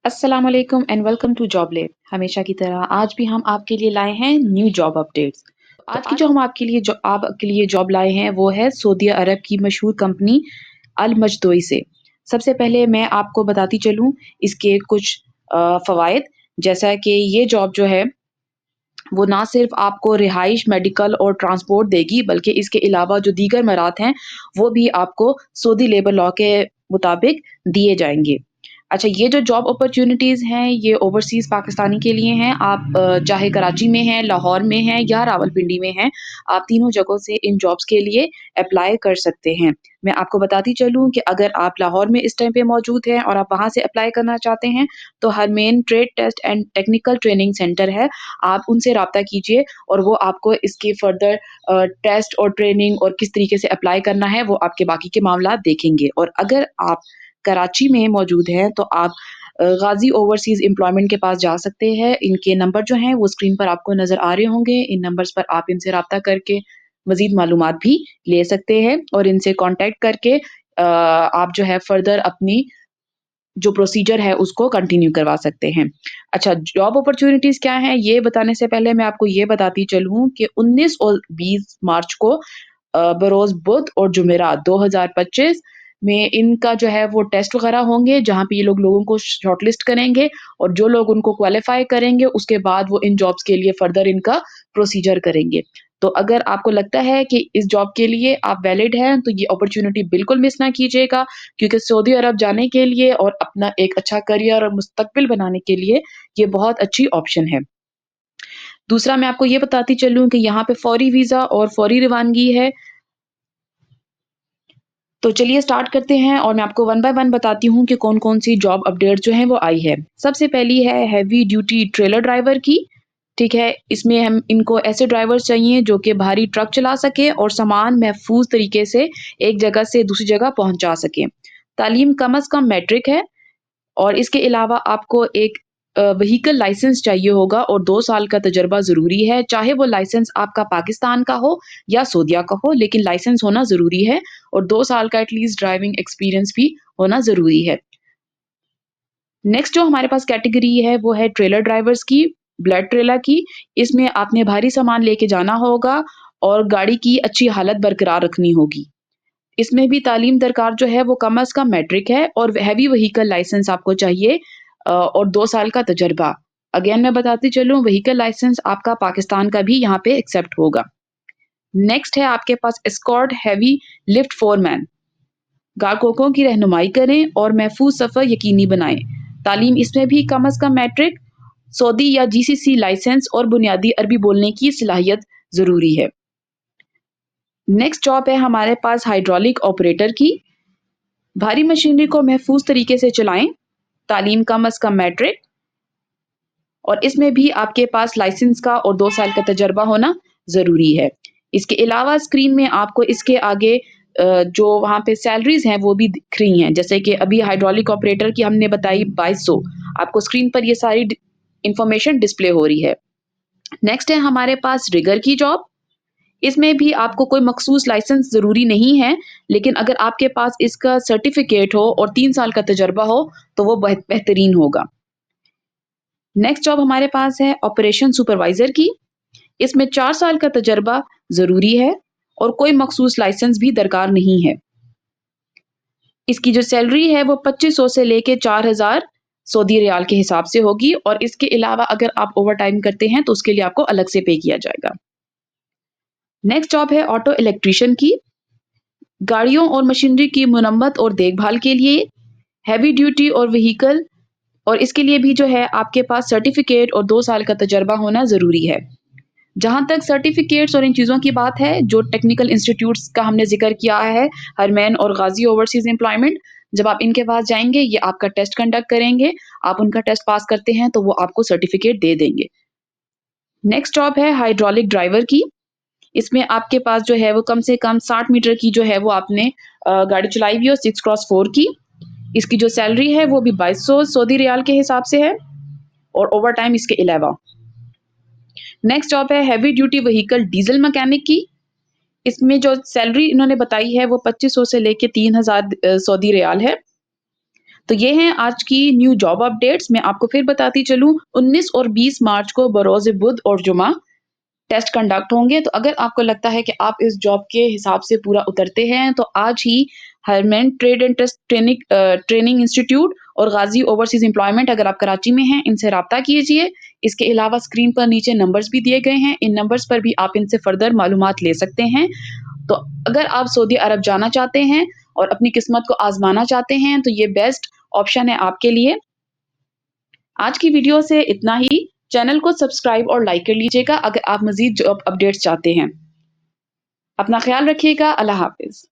अस्सलाम वालेकुम and welcome to job lab. हमेशा की तरह आज भी हम आपके लिए लाए हैं न्यू जॉब अपडेट्स। आज की जो हम आपके लिए जॉब लाए हैं वो है सऊदी अरब की मशहूर कंपनी अल मजदोई से। सबसे पहले मैं आपको बताती चलूँ इसके कुछ फ़वाइद। जैसा कि ये जॉब जो है वो ना सिर्फ़ आपको रिहाइश, मेडिकल और ट्रांसपोर्ट देगी बल्कि इसके अलावा जो दीगर मरात हैं वो भी आपको सऊदी लेबर लॉ के मुताबिक दिए जाएँगे। अच्छा, ये जो जॉब अपॉर्च्युनिटीज़ हैं, ये ओवरसीज़ पाकिस्तानी के लिए हैं। आप चाहे कराची में हैं, लाहौर में हैं या रावलपिंडी में हैं, आप तीनों जगहों से इन जॉब्स के लिए अप्लाई कर सकते हैं। मैं आपको बताती चलूँ कि अगर आप लाहौर में इस टाइम पे मौजूद हैं और आप वहाँ से अप्लाई करना चाहते हैं, तो Harmain trade test and technical training centre है, आप उनसे राब्ता कीजिए और वो आपको इसकी फर्दर टेस्ट और ट्रेनिंग और किस तरीके से अप्लाई करना है, वो आपके बाकी के मामलात देखेंगे। और अगर आप कराची में मौजूद हैं, तो आप गाज़ी ओवरसीज़ एम्प्लॉयमेंट के पास जा सकते हैं। इनके नंबर जो हैं वो स्क्रीन पर आपको नज़र आ रहे होंगे। इन नंबर्स पर आप इनसे राब्ता करके मज़ीद मालूमात भी ले सकते हैं और इनसे कॉन्टैक्ट करके आप जो है फर्दर अपनी जो प्रोसीजर है उसको कंटिन्यू करवा सकते हैं। अच्छा, जॉब अपॉर्च्युनिटीज़ क्या हैं, ये बताने से पहले मैं आपको ये बताती चलूँ कि 19 और 20 मार्च को बरोज़ बुध और जुमेरात 2025 में इनका जो है वो टेस्ट वगैरह होंगे, जहाँ पे ये लोगों को शॉर्टलिस्ट करेंगे और जो लोग उनको क्वालीफाई करेंगे, उसके बाद वो इन जॉब्स के लिए फर्दर इनका प्रोसीजर करेंगे। तो अगर आपको लगता है कि इस जॉब के लिए आप वैलिड हैं, तो ये अपॉर्च्युनिटी बिल्कुल मिस ना कीजिएगा, क्योंकि सऊदी अरब जाने के लिए और अपना एक अच्छा करियर और मुस्तकबिल बनाने के लिए ये बहुत अच्छी ऑप्शन है। दूसरा मैं आपको ये बताती चलूँ कि यहाँ पे फ़ौरी वीज़ा और फ़ौरी रवानगी है। तो चलिए स्टार्ट करते हैं और मैं आपको वन बाय वन बताती हूँ कि कौन-कौन सी जॉब अपडेट जो हैं वो आई है। सबसे पहली है हेवी ड्यूटी ट्रेलर ड्राइवर की, ठीक है? इसमें हम इनको ऐसे ड्राइवर्स चाहिए जो कि भारी ट्रक चला सकें और सामान महफूज़ तरीके से एक जगह से दूसरी जगह पहुँचा सकें। तालीम कम अज़ कम मैट्रिक है और इसके अलावा आपको एक व्हीकल लाइसेंस चाहिए होगा और 2 साल का तजुर्बा ज़रूरी है, चाहे वो लाइसेंस आपका पाकिस्तान का हो या सऊदीया का हो, लेकिन लाइसेंस होना ज़रूरी है और 2 साल का एटलीस्ट ड्राइविंग एक्सपीरियंस भी होना ज़रूरी है। नेक्स्ट जो हमारे पास कैटेगरी है वो है ट्रेलर ड्राइवर्स की, ब्लड ट्रेलर की। इसमें आपने भारी सामान लेके जाना होगा और गाड़ी की अच्छी हालत बरकरार रखनी होगी। इसमें भी तालीम दरकार जो है वो कम अज़ कम मैट्रिक है और हैवी व्हीकल लाइसेंस आपको चाहिए और 2 साल का तजुर्बा। अगेन मैं बताती चलूँ, व्हीकल लाइसेंस आपका पाकिस्तान का भी यहाँ पे एक्सेप्ट होगा। नेक्स्ट है आपके पास एस्कॉर्ट हेवी लिफ्ट फोरमैन। ग्राहकों की रहनुमाई करें और महफूज सफ़र यकीनी बनाएं। तालीम इसमें भी कम अज़ कम मैट्रिक, सऊदी या जीसीसी लाइसेंस और बुनियादी अरबी बोलने की सलाहियत ज़रूरी है। नेक्स्ट जॉब है हमारे पास हाइड्रोलिक ऑपरेटर की। भारी मशीनरी को महफूज तरीके से चलाएं, तालीम कम अज़ कम मैट्रिक और इसमें भी आपके पास लाइसेंस का और 2 साल का तजुर्बा होना ज़रूरी है। इसके अलावा स्क्रीन में आपको इसके आगे जो वहाँ पे सैलरीज़ हैं वो भी दिख रही हैं। जैसे कि अभी हाइड्रोलिक ऑपरेटर की हमने बताई 2200, आपको स्क्रीन पर ये सारी इन्फॉर्मेशन डिस्प्ले हो रही है। नेक्स्ट है हमारे पास रिगर की जॉब। इसमें भी आपको कोई मखसूस लाइसेंस ज़रूरी नहीं है, लेकिन अगर आपके पास इसका सर्टिफ़िकेट हो और 3 साल का तजुर्बा हो, तो वो बेहतरीन होगा। नेक्स्ट जॉब हमारे पास है ऑपरेशन सुपरवाइज़र की। इसमें 4 साल का तजुर्बा ज़रूरी है और कोई मखसूस लाइसेंस भी दरकार नहीं है। इसकी जो सैलरी है वो 2500 से लेके 4000 सऊदी रियाल के हिसाब से होगी और इसके अलावा अगर आप ओवरटाइम करते हैं तो उसके लिए आपको अलग से पे किया जाएगा। नेक्स्ट जॉब है ऑटो इलेक्ट्रीशियन की। गाड़ियों और मशीनरी की मुरम्मत और देखभाल के लिए हैवी ड्यूटी और व्हीकल और इसके लिए भी जो है आपके पास सर्टिफिकेट और 2 साल का तजुर्बा होना ज़रूरी है। जहाँ तक सर्टिफिकेट्स और इन चीज़ों की बात है, जो टेक्निकल इंस्टीट्यूट्स का हमने ज़िक्र किया है, हरमैन और गाज़ी ओवरसीज़ एम्प्लॉयमेंट, जब आप इनके पास जाएँगे, ये आपका टेस्ट कंडक्ट करेंगे, आप उनका टेस्ट पास करते हैं, तो वो आपको सर्टिफिकेट दे देंगे। नेक्स्ट जॉब है हाइड्रोलिक ड्राइवर की। इसमें आपके पास जो है वो कम से कम 60 मीटर की जो है वो आपने गाड़ी चलाई हुई हो 6x4 की। इसकी जो सैलरी है वो भी 2200 सऊदी रियाल के हिसाब से है और ओवरटाइम इसके अलावा। नेक्स्ट जॉब है heavy duty vehicle diesel mechanic की। इसमें जो सैलरी इन्होंने बताई है वो 2500 से लेके 3000 सऊदी रियाल है। تو یہ ہیں آج کی نیو جاب اپڈیٹس. میں آپ کو پھر بتاتی چلوں 19 اور 20 مارچ کو بروز بدھ اور جمعہ ٹیسٹ کنڈکٹ ہوں گے. تو اگر آپ کو لگتا ہے کہ آپ اس جاب کے حساب سے پورا اترتے ہیں تو آج ہی Harmain trade and test training institute اور غازی اوورسیز امپلائمنٹ اگر آپ کراچی میں ہیں ان سے رابطہ کیجیے. اس کے علاوہ اسکرین پر نیچے نمبرز بھی دیے گئے ہیں، ان نمبرز پر بھی آپ ان سے فردر معلومات لے سکتے ہیں. تو اگر آپ سعودی عرب جانا چاہتے ہیں اور اپنی قسمت کو آزمانا چاہتے ہیں تو یہ بیسٹ آپشن ہے آپ کے لیے. آج کی ویڈیو سے اتنا ہی. چینل کو سبسکرائب اور لائک کر لیجیے گا اگر آپ مزید جاب اپڈیٹس چاہتے ہیں. اپنا خیال رکھیے گا. اللہ حافظ.